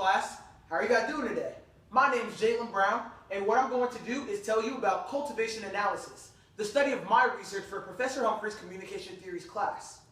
class. How are you guys doing today? My name is Jalen Brown, and what I'm going to do is tell you about cultivation analysis, the study of my research for Professor Humphrey's communication theories class.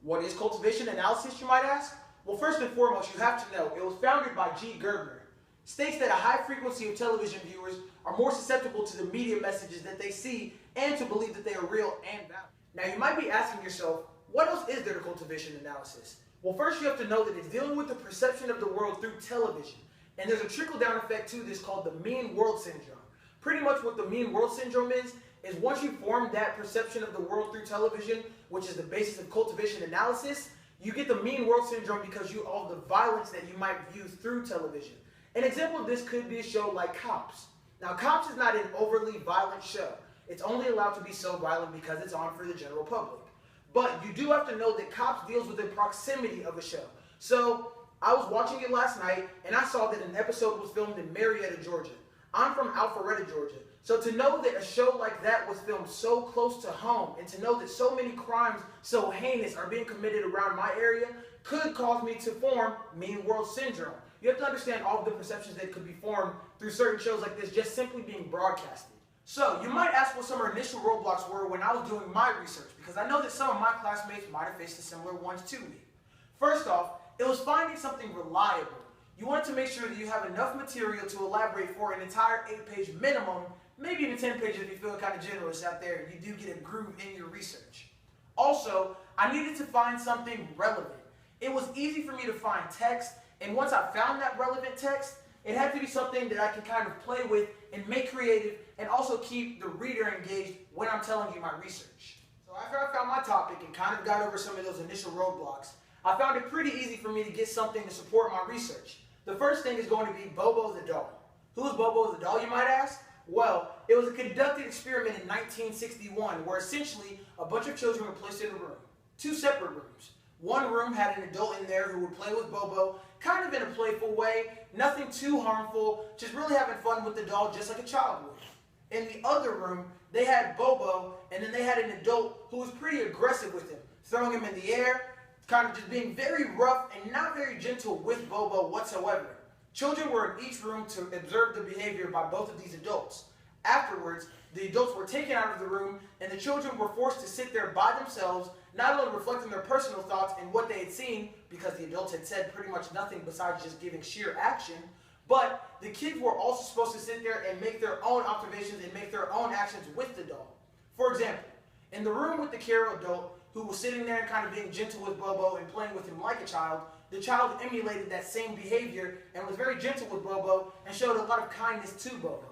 What is cultivation analysis, you might ask? Well, first and foremost, you have to know it was founded by G. Gerber. States that a high frequency of television viewers are more susceptible to the media messages that they see and to believe that they are real and valid. Now, you might be asking yourself, what else is there to cultivation analysis? Well, first you have to know that it's dealing with the perception of the world through television. And there's a trickle-down effect to this called the mean world syndrome. Pretty much what the mean world syndrome is once you form that perception of the world through television, which is the basis of cultivation analysis, you get the mean world syndrome because you all the violence that you might view through television. An example of this could be a show like Cops. Now, Cops is not an overly violent show. It's only allowed to be so violent because it's on for the general public. But you do have to know that Cops deals with the proximity of a show. So I was watching it last night, and I saw that an episode was filmed in Marietta, Georgia. I'm from Alpharetta, Georgia. So to know that a show like that was filmed so close to home, and to know that so many crimes so heinous are being committed around my area, could cause me to form mean world syndrome. You have to understand all of the perceptions that could be formed through certain shows like this just simply being broadcasted. So you might ask what some initial roadblocks were when I was doing my research, because I know that some of my classmates might have faced similar ones to me. First off, it was finding something reliable. You want to make sure that you have enough material to elaborate for an entire 8-page minimum, maybe even 10 pages if you feel kind of generous out there and you do get a groove in your research. Also, I needed to find something relevant. It was easy for me to find text, and once I found that relevant text, it had to be something that I could kind of play with and make creative and also keep the reader engaged when I'm telling you my research. So after I found my topic and kind of got over some of those initial roadblocks, I found it pretty easy for me to get something to support my research. The first thing is going to be Bobo the doll. Who is Bobo the doll, you might ask? Well, it was a conducted experiment in 1961 where essentially a bunch of children were placed in a room, two separate rooms. One room had an adult in there who would play with Bobo, kind of in a playful way, nothing too harmful, just really having fun with the doll just like a child would. In the other room, they had Bobo, and then they had an adult who was pretty aggressive with him, throwing him in the air, kind of just being very rough and not very gentle with Bobo whatsoever. Children were in each room to observe the behavior by both of these adults. Afterwards, the adults were taken out of the room, and the children were forced to sit there by themselves, not only reflecting their personal thoughts and what they had seen, because the adults had said pretty much nothing besides just giving sheer action, but the kids were also supposed to sit there and make their own observations and make their own actions with the doll. For example, in the room with the Carol adult, who was sitting there and kind of being gentle with Bobo and playing with him like a child, the child emulated that same behavior and was very gentle with Bobo and showed a lot of kindness to Bobo.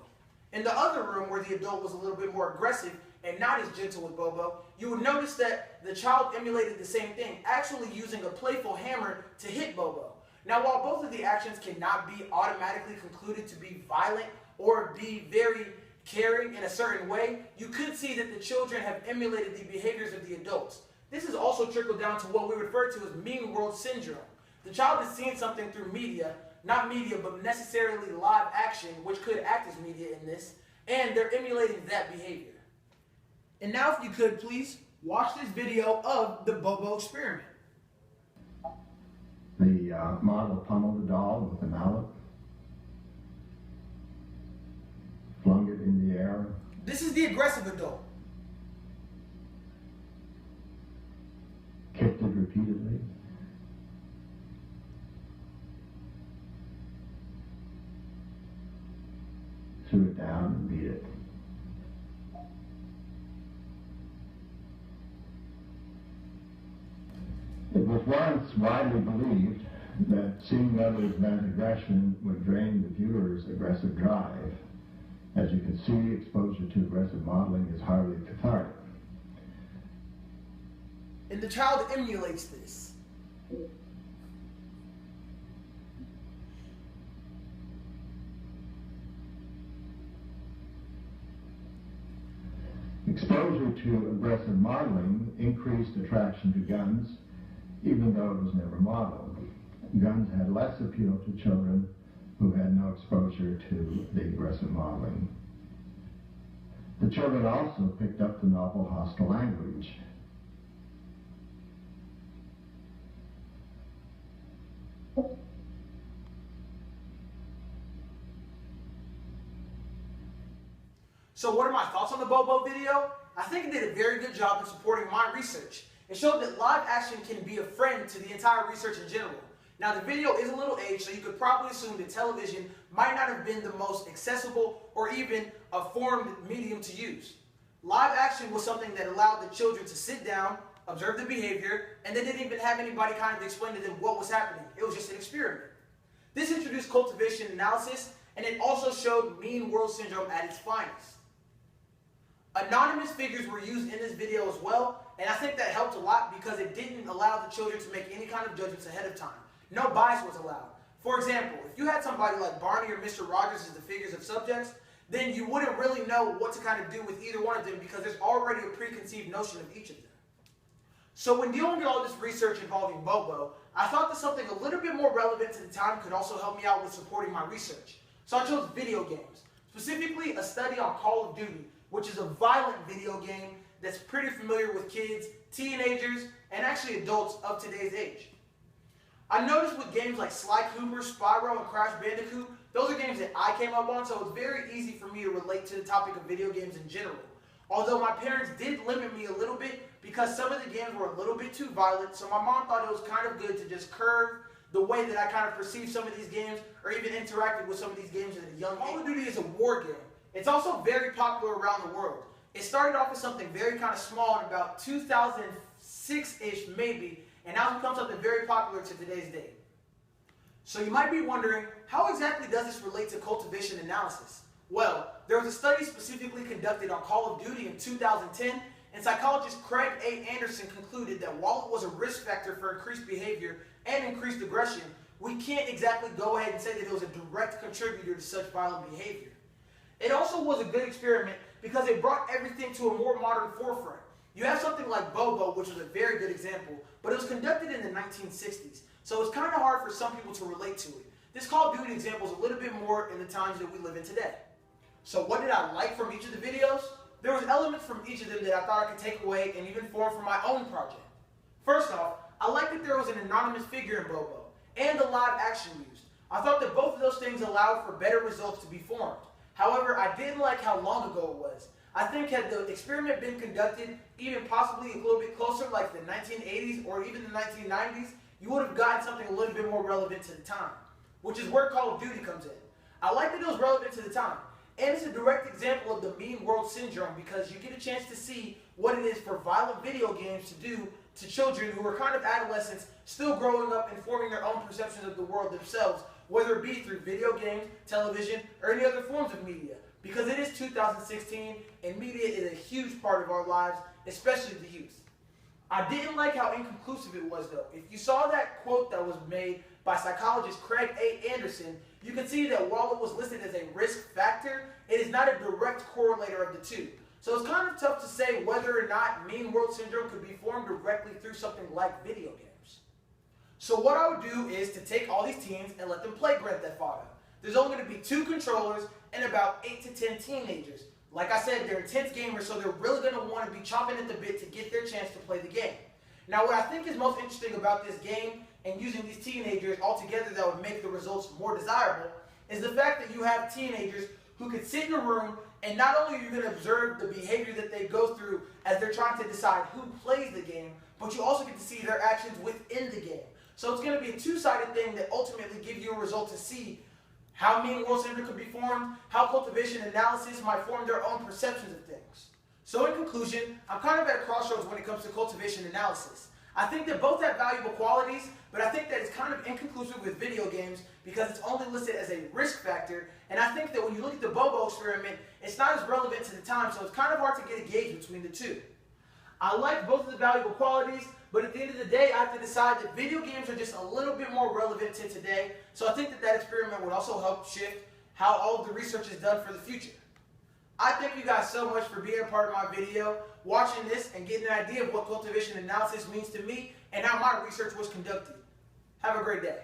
In the other room where the adult was a little bit more aggressive and not as gentle with Bobo, you would notice that the child emulated the same thing, actually using a playful hammer to hit Bobo. Now, while both of the actions cannot be automatically concluded to be violent or be very caring in a certain way, you could see that the children have emulated the behaviors of the adults. This is also trickled down to what we refer to as mean world syndrome. The child is seeing something through media, not media, but necessarily live action, which could act as media in this, and they're emulating that behavior. And now if you could, please, watch this video of the Bobo experiment. The model pummeled the doll with a mallet, flung it in the air. This is the aggressive adult. Kicked it repeatedly. Threw it down and beat it. It was once widely believed that seeing others vent aggression would drain the viewer's aggressive drive. As you can see, exposure to aggressive modeling is hardly cathartic. And the child emulates this. Exposure to aggressive modeling increased attraction to guns, even though it was never modeled. Guns had less appeal to children who had no exposure to the aggressive modeling. The children also picked up the novel hostile language. So what are my thoughts on the Bobo video? I think it did a very good job in supporting my research. It showed that live action can be a friend to the entire research in general. Now the video is a little aged, so you could probably assume that television might not have been the most accessible or even a formed medium to use. Live action was something that allowed the children to sit down, observe the behavior, and they didn't even have anybody kind of explain to them what was happening. It was just an experiment. This introduced cultivation analysis, and it also showed mean world syndrome at its finest. Anonymous figures were used in this video as well, and I think that helped a lot because it didn't allow the children to make any kind of judgments ahead of time. No bias was allowed. For example, if you had somebody like Barney or Mr. Rogers as the figures of subjects, then you wouldn't really know what to kind of do with either one of them because there's already a preconceived notion of each of them. So when dealing with all this research involving Bobo, I thought that something a little bit more relevant to the time could also help me out with supporting my research. So I chose video games, specifically a study on Call of Duty, which is a violent video game that's pretty familiar with kids, teenagers, and actually adults of today's age. I noticed with games like Sly Cooper, Spyro, and Crash Bandicoot, those are games that I came up on, so it's very easy for me to relate to the topic of video games in general. Although my parents did limit me a little bit because some of the games were a little bit too violent, so my mom thought it was kind of good to just curve the way that I kind of perceived some of these games or even interacted with some of these games at a young age. Call of Duty is a war game. It's also very popular around the world. It started off as something very kind of small in about 2006-ish maybe, and now it's become something very popular to today's day. So you might be wondering, how exactly does this relate to cultivation analysis? Well, there was a study specifically conducted on Call of Duty in 2010, and psychologist Craig A. Anderson concluded that while it was a risk factor for increased behavior and increased aggression, we can't exactly go ahead and say that it was a direct contributor to such violent behavior. It also was a good experiment because it brought everything to a more modern forefront. You have something like Bobo, which was a very good example, but it was conducted in the 1960s, so it's kind of hard for some people to relate to it. This Call of Duty example is a little bit more in the times that we live in today. So what did I like from each of the videos? There was elements from each of them that I thought I could take away and even form for my own project. First off, I liked that there was an anonymous figure in Bobo, and the live action used. I thought that both of those things allowed for better results to be formed. However, I didn't like how long ago it was. I think had the experiment been conducted even possibly a little bit closer, like the 1980s or even the 1990s, you would have gotten something a little bit more relevant to the time, which is where Call of Duty comes in. I like that it was relevant to the time, and it's a direct example of the mean world syndrome because you get a chance to see what it is for violent video games to do to children who are kind of adolescents, still growing up and forming their own perceptions of the world themselves, whether it be through video games, television, or any other forms of media. Because it is 2016, and media is a huge part of our lives, especially the youth. I didn't like how inconclusive it was, though. If you saw that quote that was made by psychologist Craig A. Anderson, you can see that while it was listed as a risk factor, it is not a direct correlator of the two. So it's kind of tough to say whether or not mean world syndrome could be formed directly through something like video games. So what I would do is to take all these teens and let them play Grand Theft Auto. There's only going to be 2 controllers and about 8 to 10 teenagers. Like I said, they're intense gamers, so they're really going to want to be chomping at the bit to get their chance to play the game. Now, what I think is most interesting about this game and using these teenagers all together that would make the results more desirable is the fact that you have teenagers who could sit in a room and not only are you going to observe the behavior that they go through as they're trying to decide who plays the game, but you also get to see their actions within the game. So it's going to be a two-sided thing that ultimately gives you a result to see how mean world syndrome could be formed, how cultivation analysis might form their own perceptions of things. So in conclusion, I'm kind of at a crossroads when it comes to cultivation analysis. I think that both have valuable qualities, but I think that it's kind of inconclusive with video games because it's only listed as a risk factor, and I think that when you look at the Bobo experiment, it's not as relevant to the time, so it's kind of hard to get a gauge between the two. I like both of the valuable qualities, but at the end of the day, I have to decide that video games are just a little bit more relevant to today, so I think that that experiment would also help shift how all of the research is done for the future. I thank you guys so much for being a part of my video, watching this, and getting an idea of what cultivation analysis means to me and how my research was conducted. Have a great day.